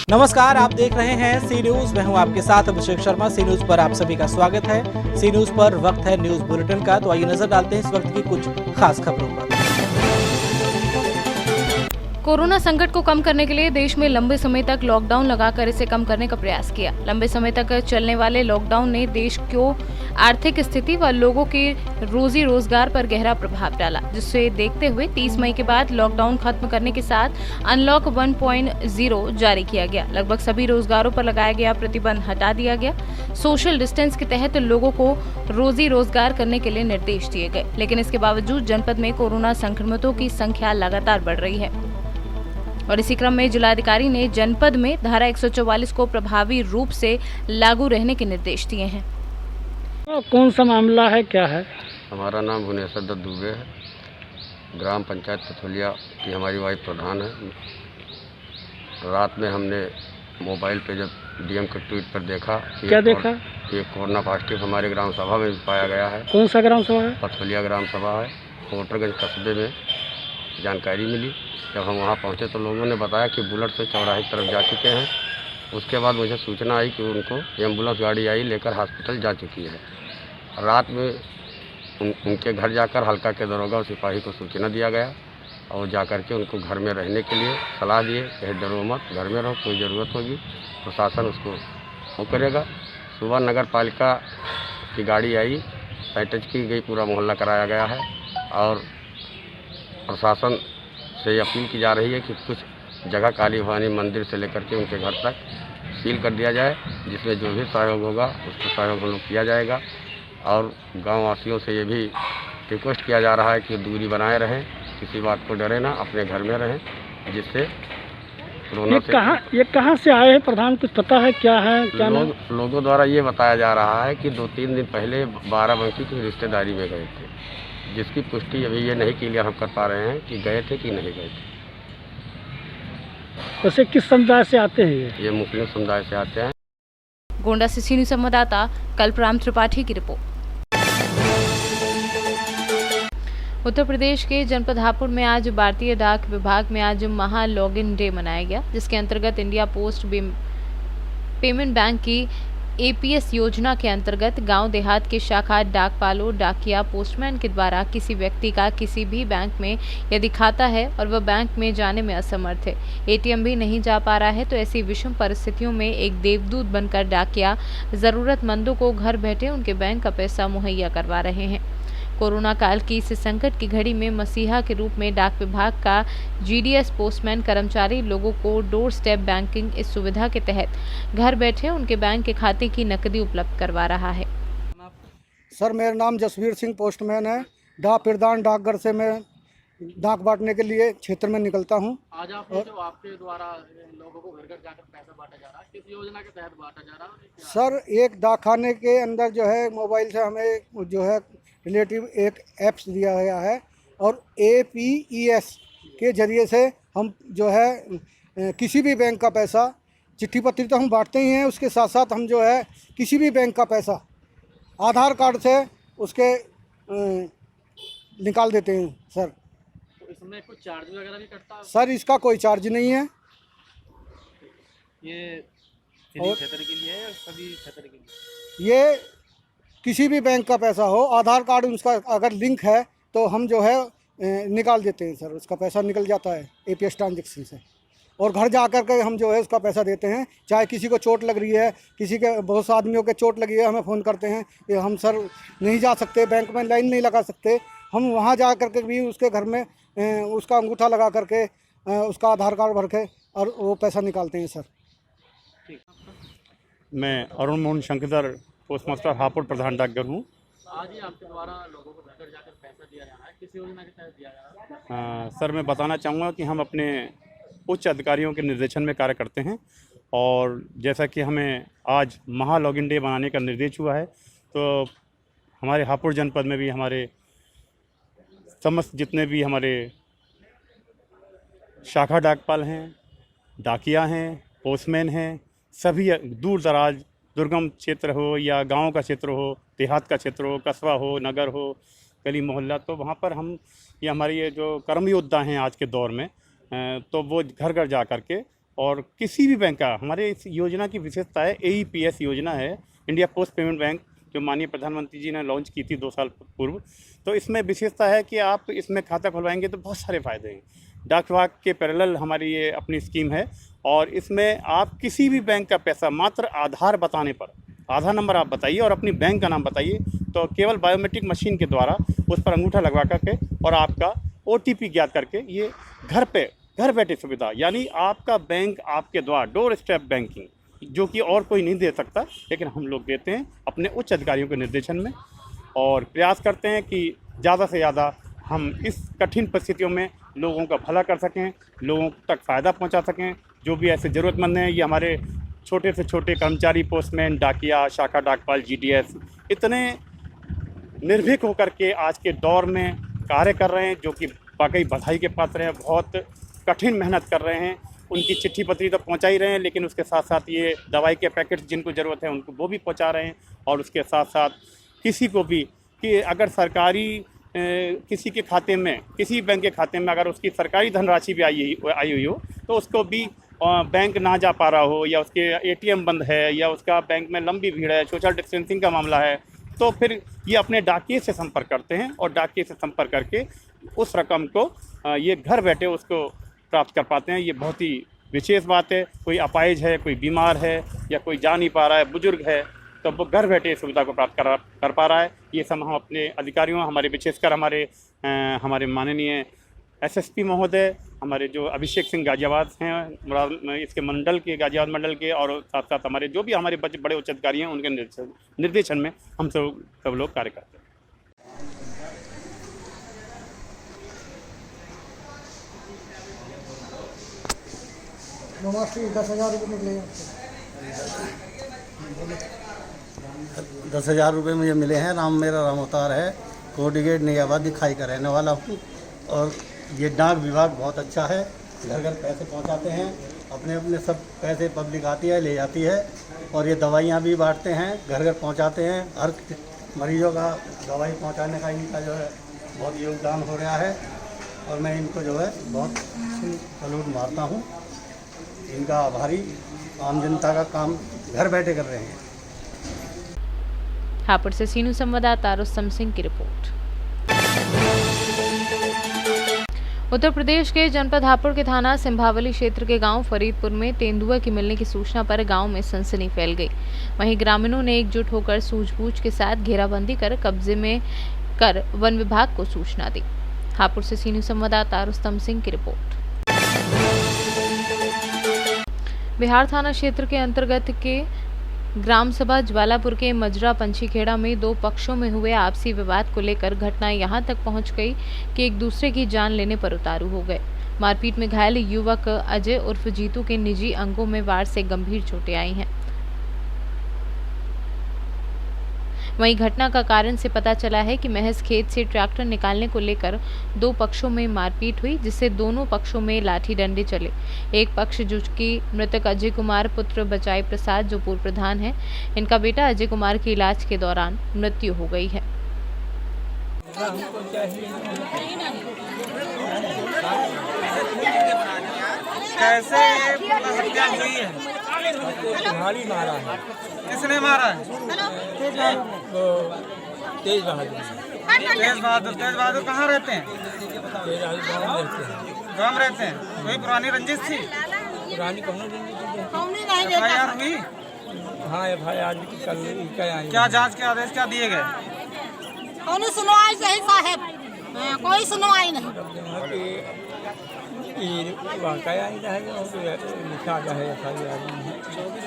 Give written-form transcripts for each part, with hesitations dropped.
नमस्कार, आप देख रहे हैं सी न्यूज। मैं हूं आपके साथ अभिषेक शर्मा। सी न्यूज पर आप सभी का स्वागत है। सी न्यूज पर वक्त है न्यूज बुलेटिन का, तो आइए नजर डालते हैं इस वक्त की कुछ खास खबरों पर। कोरोना संकट को कम करने के लिए देश में लंबे समय तक लॉकडाउन लगाकर इसे कम करने का प्रयास किया। लंबे समय तक चलने वाले लॉकडाउन ने देश को आर्थिक स्थिति व लोगों के रोजी रोजगार पर गहरा प्रभाव डाला, जिसे देखते हुए 30 मई के बाद लॉकडाउन खत्म करने के साथ अनलॉक 1.0 जारी किया गया। लगभग सभी रोजगारों पर लगाया गया प्रतिबंध हटा दिया गया। सोशल डिस्टेंस के तहत लोगों को रोजी रोजगार करने के लिए निर्देश दिए गए, लेकिन इसके बावजूद जनपद में कोरोना संक्रमितों की संख्या लगातार बढ़ रही है और इसी क्रम में जिलाधिकारी ने जनपद में धारा 144 को प्रभावी रूप से लागू रहने के निर्देश दिए हैं। कौन सा मामला है, क्या है? हमारा नाम भुवनेश्वर दत्त दुबे है। ग्राम पंचायत पथौलिया की हमारी वाइफ प्रधान है। रात में हमने मोबाइल पे जब डीएम के ट्वीट पर देखा कि क्या देखा? कि कोरोना पॉजिटिव हमारे ग्राम सभा में पाया गया है। कौन सा ग्राम सभा है? पथौलिया ग्राम सभा है। मोटरगंज कस्बे में जानकारी मिली। जब हम वहाँ पहुँचे तो लोगों ने बताया कि बुलेट से चौराहे की तरफ जा चुके हैं। उसके बाद मुझे सूचना आई कि उनको एम्बुलेंस गाड़ी आई, लेकर हॉस्पिटल जा चुकी है। रात में उनके घर जाकर हल्का के दरोगा और सिपाही को सूचना दिया गया और जाकर के उनको घर में रहने के लिए सलाह दिए। कहे डरो मत, घर में रहो, कोई ज़रूरत होगी प्रशासन उसको वो करेगा। सुबह नगर पालिका की गाड़ी आई, सैनिटाइज की गई, पूरा मोहल्ला कराया गया है और प्रशासन से अपील की जा रही है कि कुछ जगह काली भवानी मंदिर से लेकर के उनके घर तक सील कर दिया जाए, जिसमें जो भी सहयोग होगा उसको सहयोग हम लोग किया जाएगा। और गाँव वासियों से ये भी रिक्वेस्ट किया जा रहा है कि दूरी बनाए रहें, किसी बात को डरे ना, अपने घर में रहें, जिससे कोरोना से। ये कहाँ से आए हैं प्रधान, कुछ पता है क्या है? क्या लोगों द्वारा ये बताया जा रहा है कि 2-3 दिन पहले बाराबंकी की रिश्तेदारी में गए थे, जिसकी पुष्टि अभी ये नहीं क्लियर हम कर पा रहे हैं कि गए थे कि नहीं गए थे। वैसे किस समुदाय से आते हैं ये मुस्लिम समुदाय से आते हैं। गोंडा से सीनियर संवाददाता कल्पराम त्रिपाठी की रिपोर्ट। उत्तर प्रदेश के जनपद हापुड़ में आज भारतीय डाक विभाग में आज महा लॉगिन डे मनाया गया, जिसके अंतर्गत इंडिया पोस्ट पेमेंट बैंक की एपीएस योजना के अंतर्गत गांव देहात के शाखा डाकपालों, डाकिया, पोस्टमैन के द्वारा किसी व्यक्ति का किसी भी बैंक में यदि खाता है और वह बैंक में जाने में असमर्थ है, एटीएम भी नहीं जा पा रहा है, तो ऐसी विषम परिस्थितियों में एक देवदूत बनकर डाकिया जरूरतमंदों को घर बैठे उनके बैंक का पैसा मुहैया करवा रहे हैं। कोरोना काल की इस संकट की घड़ी में मसीहा के रूप में डाक विभाग का जीडीएस पोस्टमैन कर्मचारी लोगों को डोर स्टेप बैंकिंग इस सुविधा के तहत घर बैठे उनके बैंक के खाते की नकदी उपलब्ध करवा रहा है। सर, मेरा नाम जसवीर सिंह पोस्टमैन है। प्रधान डाकघर से मैं डाक बांटने के लिए क्षेत्र में निकलता हूँ। आज आपने जो आपके द्वारा लोगों को घर घर जाकर पैसा बांटा जा रहा है, किस योजना के तहत बांटा जा रहा है? सर, एक डाकखाने के अंदर जो है मोबाइल से हमें जो है रिलेटिव एक ऐप्स दिया गया है और APES के ज़रिए से हम जो है किसी भी बैंक का पैसा, चिट्ठी पत्री तो हम बांटते ही हैं, उसके साथ साथ हम जो है किसी भी बैंक का पैसा आधार कार्ड से उसके निकाल देते हैं। सर, तो इसमें कुछ चार्ज वगैरह भी कटता है? सर, इसका कोई चार्ज नहीं है। ये क्षेत्र के लिए है या सभी क्षेत्र के लिए? ये किसी भी बैंक का पैसा हो, आधार कार्ड उसका अगर लिंक है तो हम जो है निकाल देते हैं। सर, उसका पैसा निकल जाता है APS ट्रांजेक्शन से और घर जा कर के हम जो है उसका पैसा देते हैं। चाहे किसी को चोट लग रही है, किसी के बहुत से आदमियों के चोट लगी है, हमें फ़ोन करते हैं कि हम सर नहीं जा सकते, बैंक में लाइन नहीं लगा सकते, हम वहाँ जा कर के भी उसके घर में उसका अंगूठा लगा करके उसका आधार कार्ड भर के और वो पैसा निकालते हैं। सर, मैं अरुण मोहन शंकर, पोस्ट मास्टर हापुड़ प्रधान डाकघर हूँ। आज ही आपके द्वारा लोगों को घर घर जाकर पैसा दिया जा रहा है, किस योजना के तहत दिया जा रहा है? सर, मैं बताना चाहूँगा कि हम अपने उच्च अधिकारियों के निर्देशन में कार्य करते हैं और जैसा कि हमें आज महा लॉगिन डे बनाने का निर्देश हुआ है, तो हमारे हापुड़ जनपद में भी हमारे समस्त जितने भी हमारे शाखा डाकपाल हैं, डाकिया हैं, पोस्टमैन हैं, सभी दूर दराज दुर्गम क्षेत्र हो या गांव का क्षेत्र हो, देहात का क्षेत्र हो, कस्बा हो, नगर हो, गली मोहल्ला, तो वहाँ पर हम ये हमारे ये जो कर्म योद्धा हैं आज के दौर में, तो वो घर घर जा कर के और किसी भी बैंक का, हमारे इस योजना की विशेषता है, AEPS योजना है, इंडिया पोस्ट पेमेंट बैंक, जो माननीय प्रधानमंत्री जी ने लॉन्च की थी 2 साल पूर्व। तो इसमें विशेषता है कि आप इसमें खाता खुलवाएंगे तो बहुत सारे फ़ायदे हैं। डाक विभाग के पैरेलल हमारी ये अपनी स्कीम है और इसमें आप किसी भी बैंक का पैसा मात्र आधार बताने पर, आधार नंबर आप बताइए और अपनी बैंक का नाम बताइए, तो केवल बायोमेट्रिक मशीन के द्वारा उस पर अंगूठा लगवा करके और आपका OTP ज्ञात करके ये घर बैठे सुविधा, यानी आपका बैंक आपके द्वारा डोर स्टेप बैंकिंग, जो कि और कोई नहीं दे सकता, लेकिन हम लोग देते हैं अपने उच्च अधिकारियों के निर्देशन में और प्रयास करते हैं कि ज़्यादा से ज़्यादा हम इस कठिन परिस्थितियों में लोगों का भला कर सकें, लोगों तक फ़ायदा पहुंचा सकें। जो भी ऐसे ज़रूरतमंद हैं, ये हमारे छोटे से छोटे कर्मचारी, पोस्टमैन, डाकिया, शाखा डाकपाल, GDS इतने निर्भीक होकर के आज के दौर में कार्य कर रहे हैं, जो कि वाकई बधाई के पात्र हैं। बहुत कठिन मेहनत कर रहे हैं, उनकी चिट्ठी पत्री तो पहुंचा ही रहे हैं, लेकिन उसके साथ साथ ये दवाई के पैकेट्स जिनको ज़रूरत है उनको वो भी पहुंचा रहे हैं। और उसके साथ साथ किसी को भी कि अगर सरकारी किसी के खाते में, किसी बैंक के खाते में अगर उसकी सरकारी धनराशि भी आई हुई हो, तो उसको भी बैंक ना जा पा रहा हो, या उसके ATM बंद है, या उसका बैंक में लंबी भीड़ है, सोशल डिस्टेंसिंग का मामला है, तो फिर ये अपने डाकिए से संपर्क करते हैं और डाकिए से संपर्क करके उस रकम को ये घर बैठे उसको प्राप्त कर पाते हैं। ये बहुत ही विशेष बात है। कोई अपाहिज है, कोई बीमार है, या कोई जा नहीं पा रहा है, बुजुर्ग है, तो वो घर बैठे इस सुविधा को प्राप्त कर पा रहा है। ये सब हम अपने अधिकारियों, हमारे विशेषकर हमारे माननीय SSP महोदय, हमारे जो अभिषेक सिंह गाजियाबाद हैं, इसके मंडल के, गाजियाबाद मंडल के, और साथ साथ हमारे जो भी हमारे बड़े उच्च अधिकारी हैं, उनके निर्देशन में हम सब लोग कार्य करते हैं। नमस्ते। 10,000 रुपये निकले। 10,000 रुपये मुझे मिले हैं। मेरा राम अवतार है, कोडीगेट नियाबादी खाई का रहने वाला हूँ। और ये डाक विभाग बहुत अच्छा है, घर घर पैसे पहुँचाते हैं, अपने अपने सब पैसे पब्लिक आती है, ले जाती है। और ये दवाइयाँ भी बांटते हैं, घर घर पहुँचाते हैं। हर मरीजों का दवाई पहुँचाने का इनका जो है बहुत योगदान हो रहा है, और मैं इनको जो है बहुत सलूट मारता हूँ। इनका आभारी, आम जनता का काम घर बैठे कर रहे हैं। हापुड़ से सीनू संवाददाता रुस्तम सिंह की रिपोर्ट। उत्तर प्रदेश के जनपद हापुड़ के थाना सिंभावली क्षेत्र के गांव फरीदपुर में तेंदुआ की मिलने की सूचना पर गांव में सनसनी फैल गई। वहीं ग्रामीणों ने एकजुट होकर सूझबूझ के साथ घेराबंदी कर कब्जे में कर वन विभाग को सूचना दी। हापुड़ से सीनू संवाददाता रुस्तम सिंह की रिपोर्ट। बिहार थाना क्षेत्र के अंतर्गत के ग्राम सभा ज्वालापुर के मजरा पंछीखेड़ा में 2 पक्षों में हुए आपसी विवाद को लेकर घटना यहां तक पहुंच गई कि एक दूसरे की जान लेने पर उतारू हो गए। मारपीट में घायल युवक अजय उर्फ जीतू के निजी अंगों में वार से गंभीर चोटें आई हैं। वहीं घटना का कारण से पता चला है कि महज खेत से ट्रैक्टर निकालने को लेकर 2 पक्षों में मारपीट हुई, जिससे दोनों पक्षों में लाठी डंडे चले। एक पक्ष जो कि मृतक अजय कुमार पुत्र बचाई प्रसाद जो पूर्व प्रधान है, इनका बेटा अजय कुमार की इलाज के दौरान मृत्यु हो गई है। कैसे हत्या हुई है? मारा है। किसने मारा है? तेज बहादुर। तेज बहादुर कहाँ रहते हैं? गाँव में रहते हैं। कोई पुरानी रंजिश थी? पुरानी FIR हुई? हाँ, FIR कल। क्या जांच के आदेश क्या दिए गए? कोई सुनवाई नहीं साहब, कोई सुनवाई नहीं।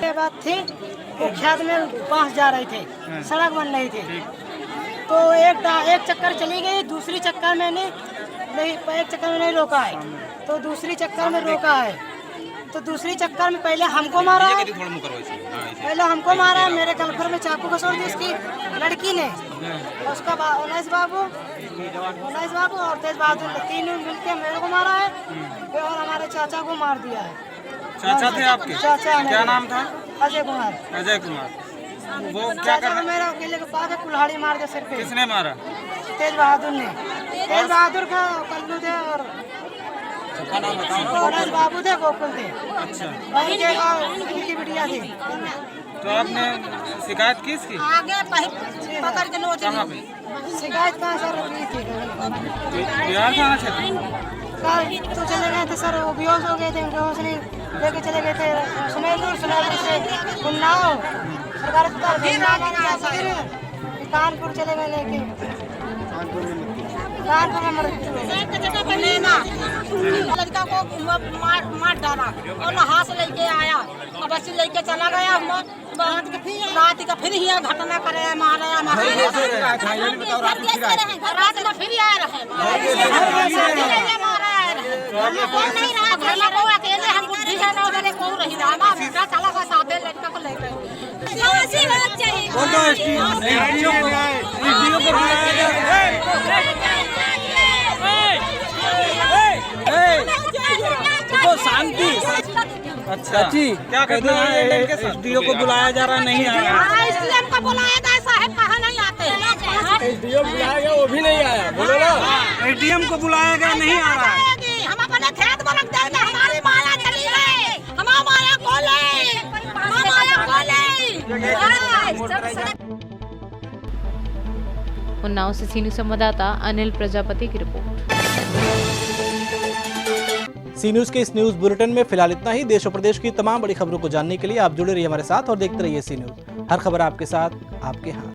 ये बात थी, वो खेत में बांस जा रहे थे, सड़क बन रही थी, तो एक चक्कर चली गई, दूसरी चक्कर में नहीं, एक चक्कर में नहीं रोका है, तो दूसरी चक्कर में रोका है, तो दूसरी चक्कर में पहले हमको मारा, मेरे गलफर में चाकू घसोड़ दी उसकी लड़की ने, उसका उन्नीस बाबू और तेज बहादुर, तीनों मिलके मेरे को मारा है और हमारे चाचा को मार दिया है। चाचा थे आपके? चाचा। क्या नाम था? अजय कुमार। अजय कुमार। वो क्या कर रहे? मेरा अकेले के पास कुल्हाड़ी मार दे सिर पे। किसने मारा? तेज बहादुर ने। तेज बहादुर का कल्लू थे और गणेश बाबू थे, गोकुल थे। अच्छा, वहीं के और उनकी बिटिया थी। तो आपने शिकायत की इसकी? आगे पकड़ के नोच कहाँ पे? शिकायत कहाँ सर की थी? बिहार थाना क्षेत्र? कल तो चले गए थे सर, वो बेहोश हो गए थे, उनके होश नहीं, लेके चले गए थे सुमेरपुर से उन्नाव सरकार कानपुर चले गए लेके कानपुर में मृत्यु लड़का को मार डाला और नहा से लेके आया और बस लेके चला गया। रात का फिर ही घटना करे मारा रात में फिर आया रहे अकेले हम बुद्धि है ना उधर को रही रहा चला गया साथे लड़का को ले गए। शांति। अच्छा जी, क्या कहते हैं एसडीओ को बुलाया जा रहा है, नहीं आ रहा है? एसडीएम को बुलाया था, साहब कहाँ नहीं आते? एसडीओ बुलाया गया, वो भी नहीं आया। बोलो ना, एसडीएम को बुलाया गया, नहीं आ रहा है। हम अपने खेत में रख देंगे, हमारी माया चली है, हमारा माया खोले, हमारा माया खोले। उन्नाव से सी न्यूज़ संवाददाता अनिल प्रजापति की रिपोर्ट। सी न्यूज के इस न्यूज बुलेटिन में फिलहाल इतना ही। देश और प्रदेश की तमाम बड़ी खबरों को जानने के लिए आप जुड़े रहिए हमारे साथ और देखते रहिए सी न्यूज। हर खबर आपके साथ, आपके हाथ।